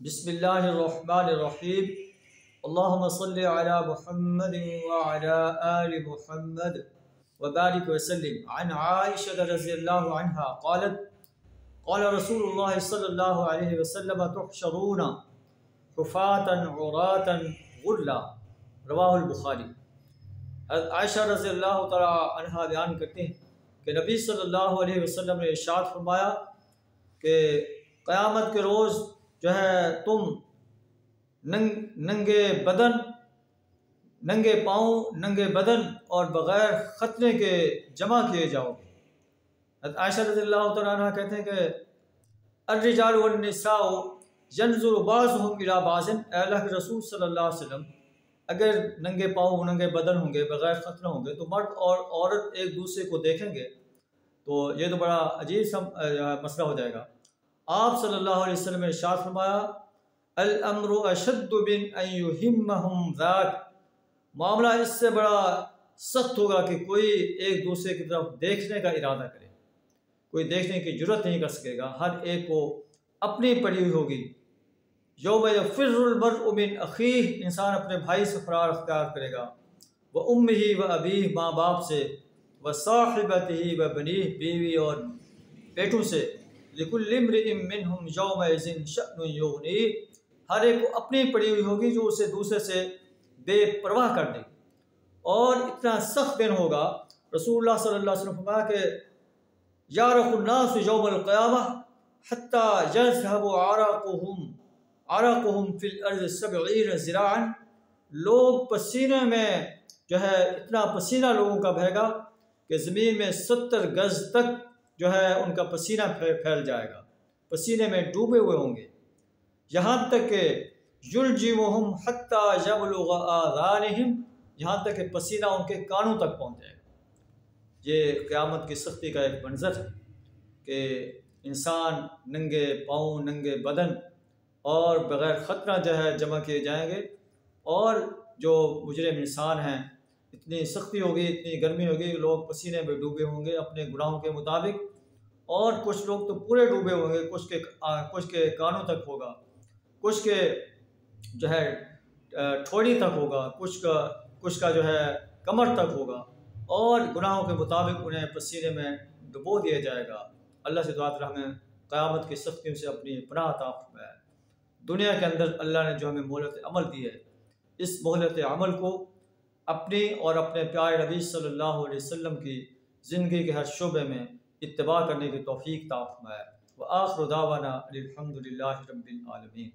بسم اللہ الرحمن الرحیم اللہم صلی علی محمد وعلی آل محمد وبارک وسلم عن عائشہ رضی اللہ عنہا قالت قال رسول اللہ صلی اللہ علیہ وسلم تحشرون حفاتا عراتا غرلا رواہ البخاری۔ عائشہ رضی اللہ تعالی عنہا بیان کرتے ہیں کہ نبی صلی اللہ علیہ وسلم نے ارشاد فرمایا کہ قیامت کے روز جو ہے تم ننگے پاؤں ننگے بدن اور بغیر ختنے کے جمع کیے جاؤ گے۔ عائشہ رضی اللہ تعالیٰ عنہ کہتے ہیں کہ الرجال والنساء ينظر بعضهم الى بعض، اے اللہ کے رسول صلی اللہ علیہ وسلم اگر ننگے پاؤں ننگے بدن ہوں گے بغیر ختنہ ہوں گے تو مرد اور عورت ایک دوسرے کو دیکھیں گے تو یہ تو بڑا عجیب سا مسئلہ ہو جائے گا۔ آپ صلی اللہ علیہ وسلم نے ارشاد فرمایا الامر اشد من ان یہمہم ذاک، معاملہ اس سے بڑا سخت ہوگا کہ کوئی ایک دوسرے کی طرف دیکھنے کا ارادہ کرے، کوئی دیکھنے کی جرت نہیں کر سکے گا، ہر ایک کو اپنی پڑی ہوئی ہوگی۔ یوم یفر المرء من اخیہ، انسان اپنے بھائی سے فرار اختیار کرے گا، وامہ وابیہ، ماں باپ سے، وصاحبتہ وبنیہ، بیوی اور بیٹوں سے، لکل امرئ منہم یومئذ شأن یغنیہ، ہر ایک کو اپنی پڑی ہوئی ہوگی جو اسے دوسرے سے بے پرواہ کر دے۔ اور اتنا سخت دن ہوگا، رسول اللہ صلی اللہ علیہ وسلم فرمایا کہ یعرق الناس یوم القیامہ حتی یذهب عرقهم فی الارض 70 ذراعا، لوگ پسینے میں جو ہے اتنا پسینہ لوگوں کا بہے گا کہ زمین میں 70 گز تک جو ہے ان کا پسینہ پھیل جائے گا، پسینے میں ڈوبے ہوئے ہوں گے، یہاں تک کہ یلجمہم حتی یبلغ آذانہم، یہاں تک کہ پسینہ ان کے کانوں تک پہنچ جائے گا۔ یہ قیامت کی سختی کا ایک منظر ہے کہ انسان ننگے پاؤں ننگے بدن اور بغیر ختنہ جو ہے جمع کیے جائیں گے، اور جو مجرم انسان ہیں اتنی سختی ہوگی اتنی گرمی ہوگی، لوگ پسینے میں ڈوبے ہوں گے اپنے گناہوں کے مطابق، اور کچھ لوگ تو پورے ڈوبے ہوں گے، کچھ کے کانوں تک ہوگا، کچھ کے جو ہے ٹھوڑی تک ہوگا، کچھ کا جو ہے کمر تک ہوگا، اور گناہوں کے مطابق انہیں پسینے میں ڈبو دیا جائے گا۔ اللہ سے دعا کریں ہمیں قیامت کی سختیوں سے اپنی پناہ عطا فرمائے۔ دنیا کے اندر اللہ نے جو ہمیں مہلت عمل دی ہے، اس مہلت عمل کو اپنی اور اپنے پیارے نبی صلی اللہ علیہ وسلم کی زندگی کے ہر شعبے میں اتباع کرنے کی توفیق عطا فرمائے۔ وآخر دعوانا الحمد للہ رب العالمین۔